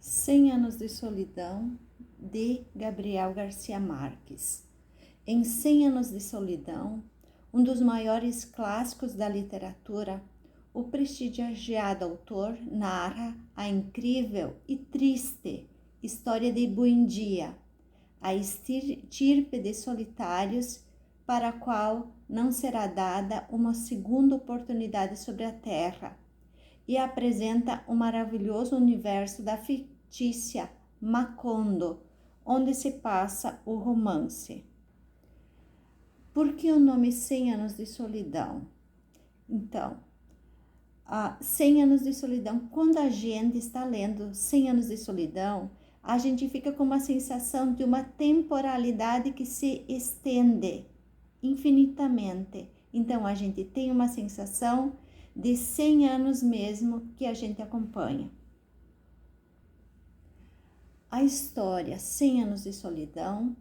100 anos de solidão, de Gabriel Garcia Marques. Em 100 anos de solidão, um dos maiores clássicos da literatura, o prestigiado autor narra a incrível e triste história de Buendia, a estirpe de solitários para a qual não será dada uma segunda oportunidade sobre a terra, e apresenta um maravilhoso universo da fictícia Macondo, onde se passa o romance. Por que o nome 100 anos de solidão? Então, 100 anos de solidão, quando a gente está lendo 100 anos de solidão, a gente fica com uma sensação de uma temporalidade que se estende infinitamente. Então, a gente tem uma sensação de 100 anos mesmo que a gente acompanha. A história 100 anos de solidão,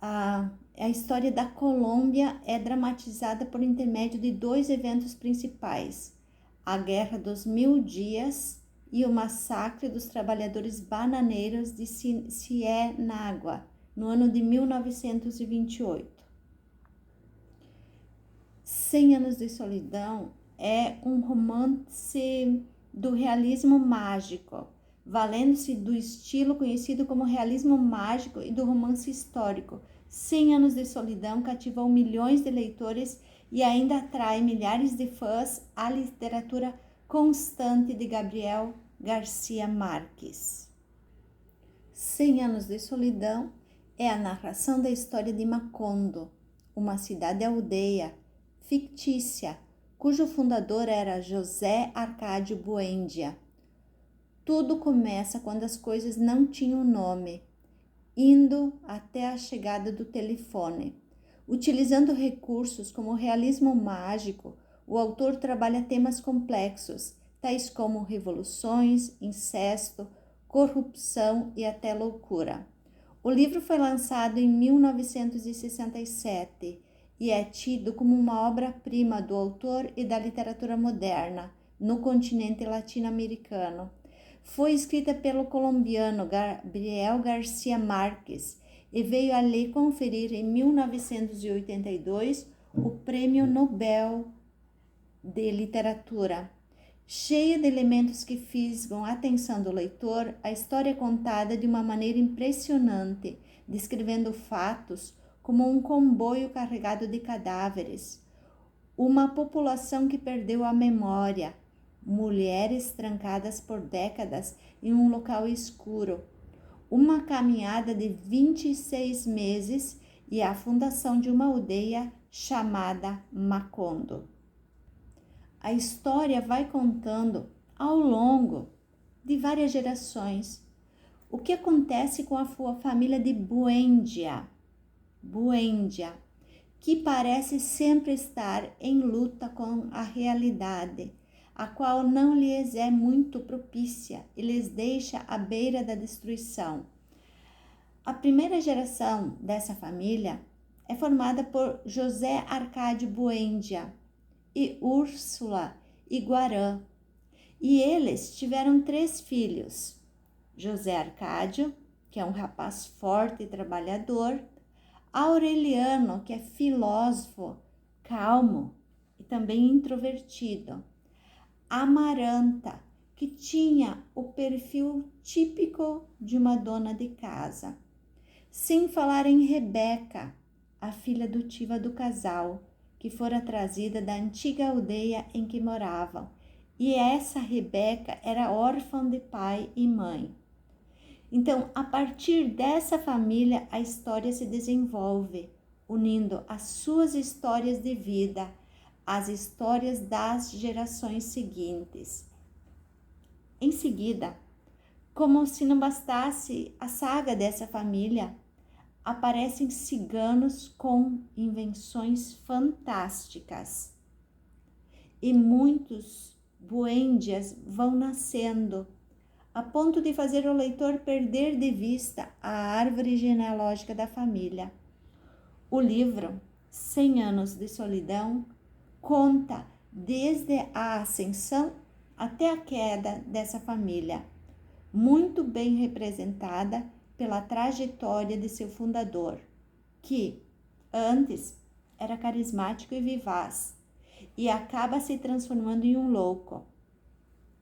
a história da Colômbia é dramatizada por intermédio de dois eventos principais: a Guerra dos 1000 Dias e o massacre dos trabalhadores bananeiros de Ciénaga, no ano de 1928. 100 anos de solidão é um romance do realismo mágico, valendo-se do estilo conhecido como realismo mágico e do romance histórico. 100 anos de solidão cativou milhões de leitores e ainda atrai milhares de fãs à literatura constante de Gabriel Garcia Marques. 100 anos de solidão é a narração da história de Macondo, uma cidade-aldeia fictícia, cujo fundador era José Arcádio Buendia. Tudo começa quando as coisas não tinham nome, indo até a chegada do telefone. Utilizando recursos como o realismo mágico, o autor trabalha temas complexos, tais como revoluções, incesto, corrupção e até loucura. O livro foi lançado em 1967 e é tido como uma obra-prima do autor e da literatura moderna no continente latino-americano. Foi escrita pelo colombiano Gabriel Garcia Marques e veio a lhe conferir em 1982 o Prêmio Nobel de Literatura. Cheia de elementos que fisgam a atenção do leitor, a história é contada de uma maneira impressionante, descrevendo fatos como um comboio carregado de cadáveres, uma população que perdeu a memória, mulheres trancadas por décadas em um local escuro, uma caminhada de 26 meses e a fundação de uma aldeia chamada Macondo. A história vai contando ao longo de várias gerações o que acontece com a família de Buendia, que parece sempre estar em luta com a realidade, a qual não lhes é muito propícia e lhes deixa à beira da destruição. A primeira geração dessa família é formada por José Arcádio Buendia e Úrsula Iguarã, e eles tiveram 3 filhos: José Arcádio, que é um rapaz forte e trabalhador; Aureliano, que é filósofo, calmo e também introvertido; Amaranta, que tinha o perfil típico de uma dona de casa. Sem falar em Rebeca, a filha adotiva do casal, que fora trazida da antiga aldeia em que moravam. E essa Rebeca era órfã de pai e mãe. Então, a partir dessa família, a história se desenvolve, unindo as suas histórias de vida às histórias das gerações seguintes. Em seguida, como se não bastasse a saga dessa família, aparecem ciganos com invenções fantásticas. E muitos buendias vão nascendo, a ponto de fazer o leitor perder de vista a árvore genealógica da família. O livro 100 anos de solidão conta desde a ascensão até a queda dessa família, muito bem representada pela trajetória de seu fundador, que antes era carismático e vivaz e acaba se transformando em um louco.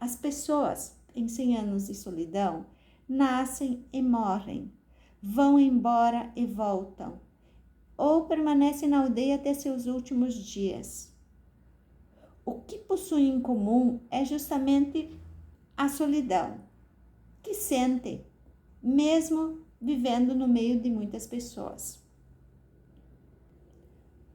As pessoas em 100 anos de solidão nascem e morrem, vão embora e voltam, ou permanecem na aldeia até seus últimos dias. O que possuem em comum é justamente a solidão, que sentem, mesmo vivendo no meio de muitas pessoas.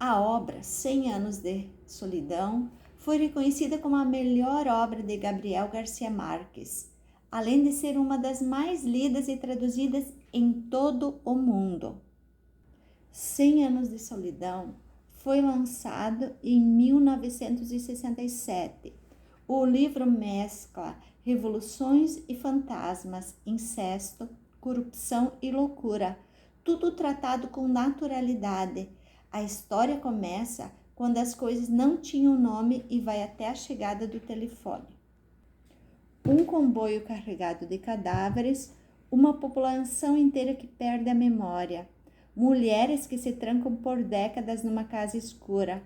A obra 100 anos de solidão foi reconhecida como a melhor obra de Gabriel Garcia Marques, além de ser uma das mais lidas e traduzidas em todo o mundo. 100 anos de solidão foi lançado em 1967. O livro mescla revoluções e fantasmas, incesto, corrupção e loucura, tudo tratado com naturalidade. A história começa quando as coisas não tinham nome e vai até a chegada do telefone. Um comboio carregado de cadáveres, uma população inteira que perde a memória, mulheres que se trancam por décadas numa casa escura,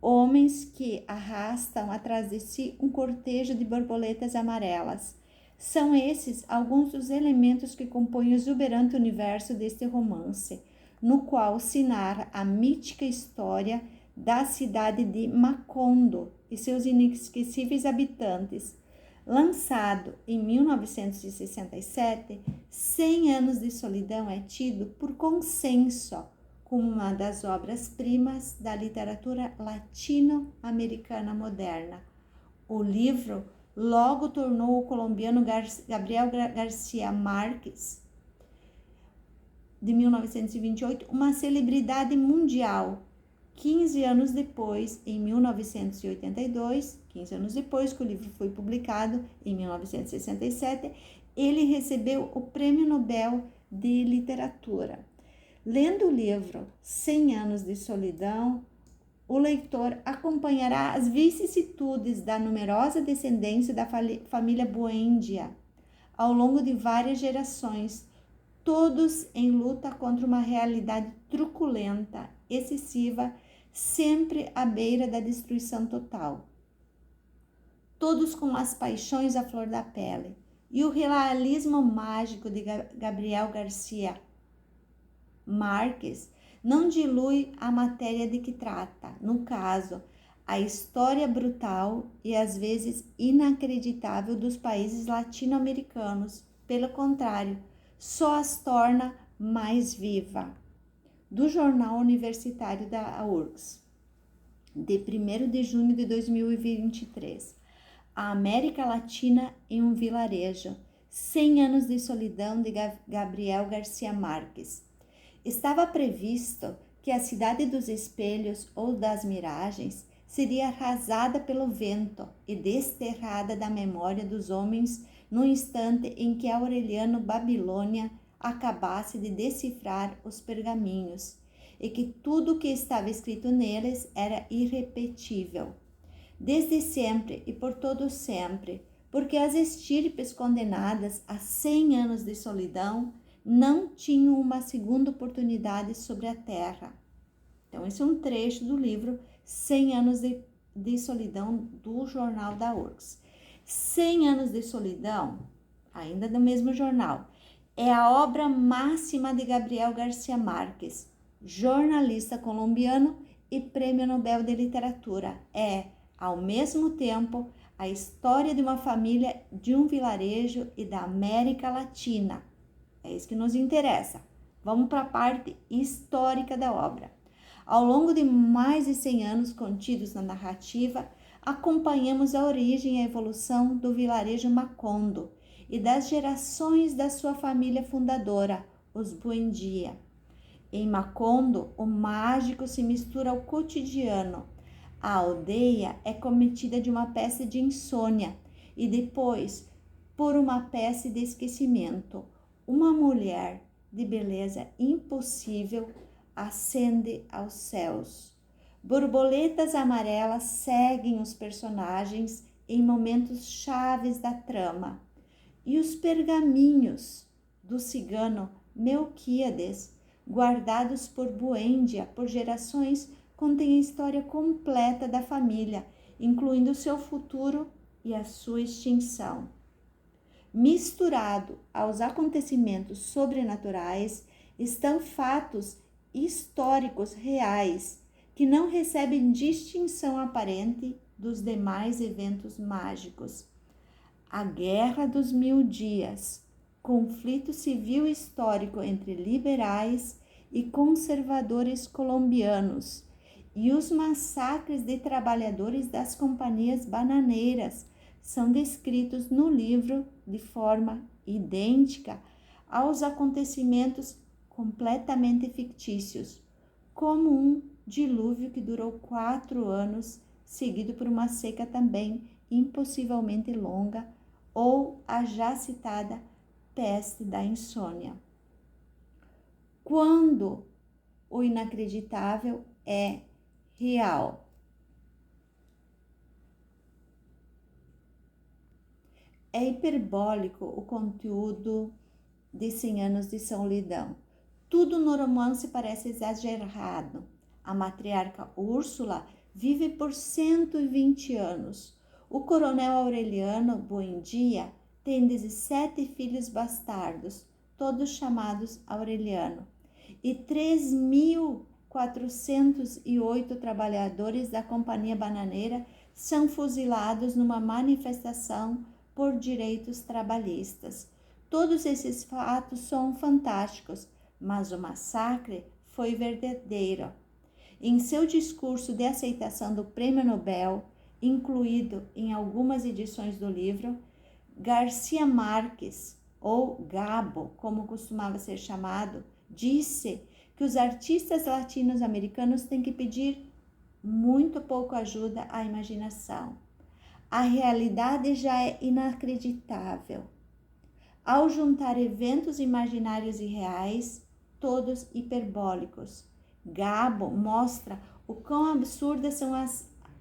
homens que arrastam atrás de si um cortejo de borboletas amarelas. São esses alguns dos elementos que compõem o exuberante universo deste romance, no qual se narra a mítica história da cidade de Macondo e seus inesquecíveis habitantes. Lançado em 1967, 100 anos de solidão é tido por consenso como uma das obras-primas da literatura latino-americana moderna. O livro logo tornou o colombiano Gabriel Garcia Marques, de 1928, uma celebridade mundial. 15 anos depois, em 1982, 15 anos depois que o livro foi publicado, em 1967, ele recebeu o Prêmio Nobel de Literatura. Lendo o livro 100 anos de solidão, o leitor acompanhará as vicissitudes da numerosa descendência da família Buendia ao longo de várias gerações, todos em luta contra uma realidade truculenta, excessiva, sempre à beira da destruição total. Todos com as paixões à flor da pele. E o realismo mágico de Gabriel Garcia Marques não dilui a matéria de que trata, no caso, a história brutal e às vezes inacreditável dos países latino-americanos. Pelo contrário, só as torna mais viva. Do Jornal Universitário da URGS, de 1º de junho de 2023. A América Latina em um vilarejo. 100 anos de solidão de Gabriel Garcia Marques. Estava previsto que a cidade dos espelhos ou das miragens seria arrasada pelo vento e desterrada da memória dos homens no instante em que Aureliano Babilônia acabasse de decifrar os pergaminhos, e que tudo o que estava escrito neles era irrepetível, desde sempre e por todo sempre, porque as estirpes condenadas a 100 anos de solidão não tinham uma segunda oportunidade sobre a terra. Então, esse é um trecho do livro 100 anos de solidão do jornal da URGS. 100 anos de solidão, ainda do mesmo jornal, é a obra máxima de Gabriel Garcia Marques, jornalista colombiano e Prêmio Nobel de Literatura. É, ao mesmo tempo, a história de uma família, de um vilarejo e da América Latina. É isso que nos interessa. Vamos para a parte histórica da obra. Ao longo de mais de 100 anos contidos na narrativa, acompanhamos a origem e a evolução do vilarejo Macondo e das gerações da sua família fundadora, os Buendia. Em Macondo, o mágico se mistura ao cotidiano. A aldeia é cometida de uma peça de insônia e depois por uma peça de esquecimento. Uma mulher de beleza impossível ascende aos céus. Borboletas amarelas seguem os personagens em momentos chaves da trama. E os pergaminhos do cigano Melquíades, guardados por Buendia por gerações, contêm a história completa da família, incluindo seu futuro e a sua extinção. Misturado aos acontecimentos sobrenaturais estão fatos históricos reais que não recebem distinção aparente dos demais eventos mágicos. A Guerra dos 1000 Dias, conflito civil histórico entre liberais e conservadores colombianos, e os massacres de trabalhadores das companhias bananeiras são descritos no livro de forma idêntica aos acontecimentos completamente fictícios, como um dilúvio que durou 4 anos, seguido por uma seca também impossivelmente longa, ou a já citada peste da insônia. Quando o inacreditável é real. É hiperbólico o conteúdo de 100 anos de solidão. Tudo no romance parece exagerado. A matriarca Úrsula vive por 120 anos. O coronel Aureliano Buendia tem 17 filhos bastardos, todos chamados Aureliano, e 3.408 trabalhadores da Companhia Bananeira são fuzilados numa manifestação por direitos trabalhistas. Todos esses fatos são fantásticos, mas o massacre foi verdadeiro. Em seu discurso de aceitação do Prêmio Nobel, incluído em algumas edições do livro, Garcia Marques, ou Gabo, como costumava ser chamado, disse que os artistas latino-americanos têm que pedir muito pouco ajuda à imaginação. A realidade já é inacreditável. Ao juntar eventos imaginários e reais, todos hiperbólicos, Gabo mostra o quão absurdas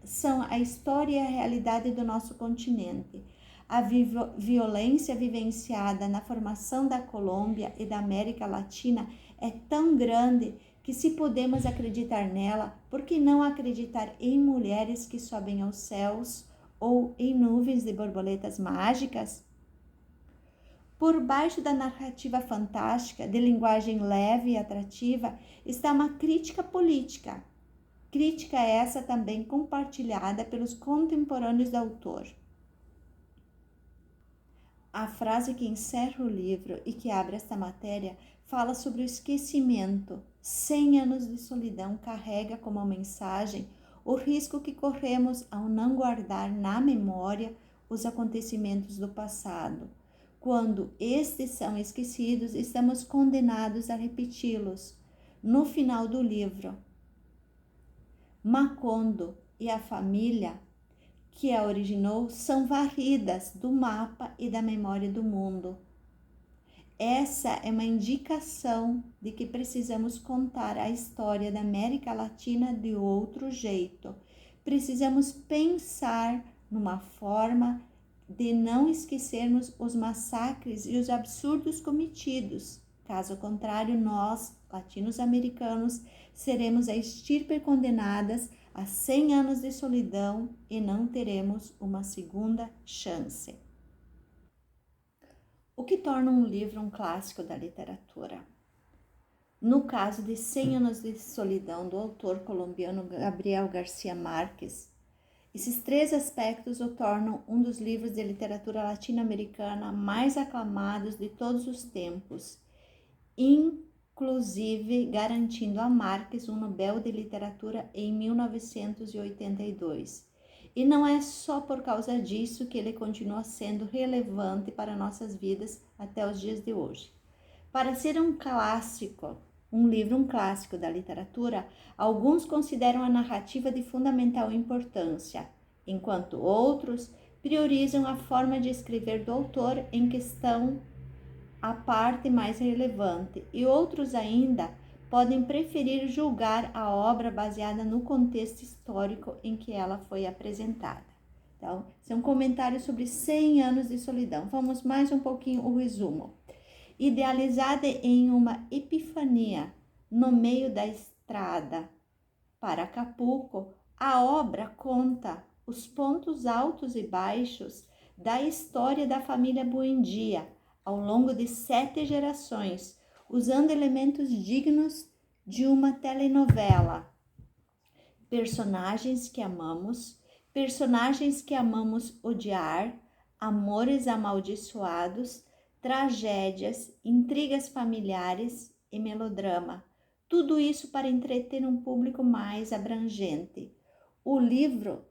são a história e a realidade do nosso continente. A violência vivenciada na formação da Colômbia e da América Latina é tão grande que, se podemos acreditar nela, por que não acreditar em mulheres que sobem aos céus ou em nuvens de borboletas mágicas? Por baixo da narrativa fantástica, de linguagem leve e atrativa, está uma crítica política. Crítica essa também compartilhada pelos contemporâneos do autor. A frase que encerra o livro e que abre esta matéria fala sobre o esquecimento. 100 anos de solidão carrega como mensagem o risco que corremos ao não guardar na memória os acontecimentos do passado. Quando estes são esquecidos, estamos condenados a repeti-los. No final do livro, Macondo e a família que a originou são varridas do mapa e da memória do mundo. Essa é uma indicação de que precisamos contar a história da América Latina de outro jeito. Precisamos pensar numa forma de não esquecermos os massacres e os absurdos cometidos. Caso contrário, nós, latinos-americanos, seremos a estirpe condenadas a 100 anos de solidão e não teremos uma segunda chance. O que torna um livro um clássico da literatura? No caso de 100 anos de solidão, do autor colombiano Gabriel Garcia Marques, esses 3 aspectos o tornam um dos livros de literatura latino-americana mais aclamados de todos os tempos, inclusive garantindo a Marques um Nobel de Literatura em 1982. E não é só por causa disso que ele continua sendo relevante para nossas vidas até os dias de hoje. Para ser um clássico, um clássico da literatura, alguns consideram a narrativa de fundamental importância, enquanto outros priorizam a forma de escrever do autor em questão, a parte mais relevante, e outros ainda podem preferir julgar a obra baseada no contexto histórico em que ela foi apresentada. Então, esse é um comentário sobre 100 anos de solidão. Vamos mais um pouquinho o resumo. Idealizada em uma epifania no meio da estrada para Acapulco, a obra conta os pontos altos e baixos da história da família Buendia ao longo de 7 gerações, usando elementos dignos de uma telenovela. Personagens que amamos odiar, amores amaldiçoados, tragédias, intrigas familiares e melodrama. Tudo isso para entreter um público mais abrangente. O livro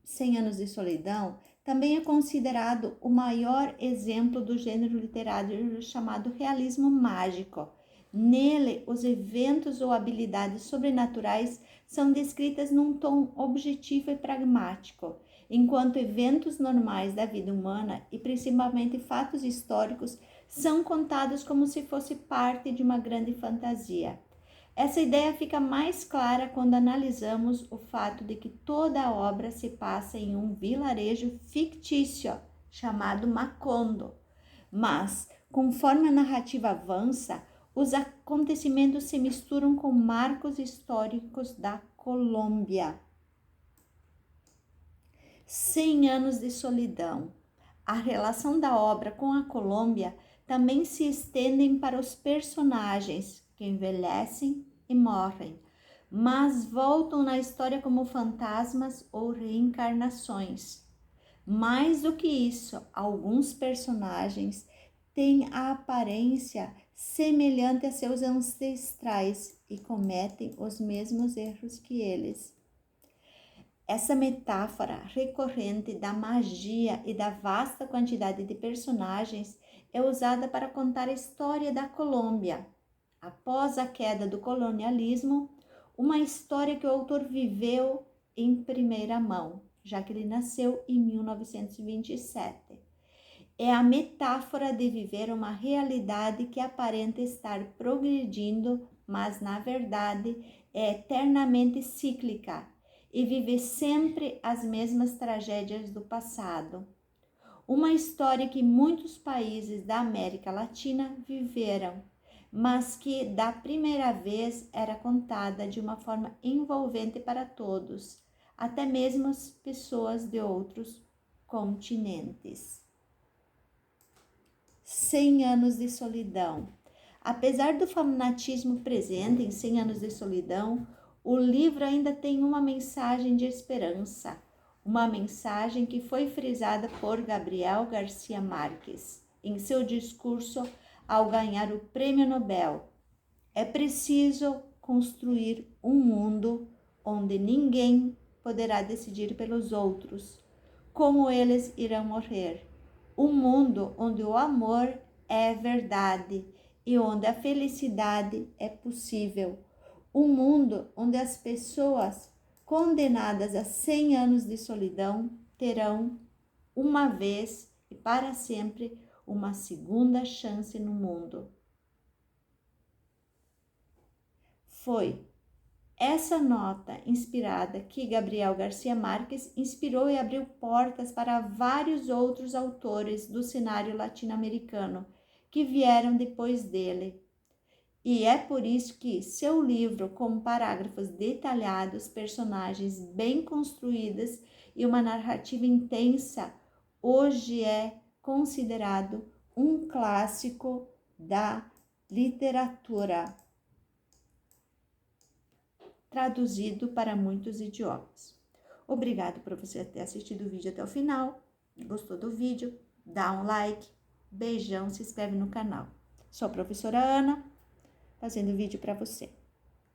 100 Anos de Solidão também é considerado o maior exemplo do gênero literário chamado realismo mágico. Nele, os eventos ou habilidades sobrenaturais são descritas num tom objetivo e pragmático, enquanto eventos normais da vida humana e principalmente fatos históricos são contados como se fosse parte de uma grande fantasia. Essa ideia fica mais clara quando analisamos o fato de que toda a obra se passa em um vilarejo fictício chamado Macondo. Mas, conforme a narrativa avança, os acontecimentos se misturam com marcos históricos da Colômbia. 100 anos de solidão. A relação da obra com a Colômbia também se estendem para os personagens que envelhecem e morrem, mas voltam na história como fantasmas ou reencarnações. Mais do que isso, alguns personagens têm a aparência semelhante a seus ancestrais e cometem os mesmos erros que eles. Essa metáfora recorrente da magia e da vasta quantidade de personagens é usada para contar a história da Colômbia. Após a queda do colonialismo, uma história que o autor viveu em primeira mão, já que ele nasceu em 1927. É a metáfora de viver uma realidade que aparenta estar progredindo, mas na verdade é eternamente cíclica e vive sempre as mesmas tragédias do passado. Uma história que muitos países da América Latina viveram, mas que da primeira vez era contada de uma forma envolvente para todos, até mesmo as pessoas de outros continentes. 100 anos de solidão. Apesar do fanatismo presente em 100 anos de solidão, o livro ainda tem uma mensagem de esperança, uma mensagem que foi frisada por Gabriel Garcia Marques em seu discurso ao ganhar o Prêmio Nobel. É preciso construir um mundo onde ninguém poderá decidir pelos outros como eles irão morrer. Um mundo onde o amor é verdade e onde a felicidade é possível. Um mundo onde as pessoas condenadas a 100 anos de solidão terão, uma vez e para sempre, uma segunda chance no mundo. Foi essa nota inspirada que Gabriel Garcia Marques inspirou e abriu portas para vários outros autores do cenário latino-americano que vieram depois dele. E é por isso que seu livro, com parágrafos detalhados, personagens bem construídas e uma narrativa intensa, hoje é considerado um clássico da literatura, traduzido para muitos idiomas. Obrigado por você ter assistido o vídeo até o final. Gostou do vídeo? Dá um like, beijão, se inscreve no canal. Sou a professora Ana, fazendo vídeo para você.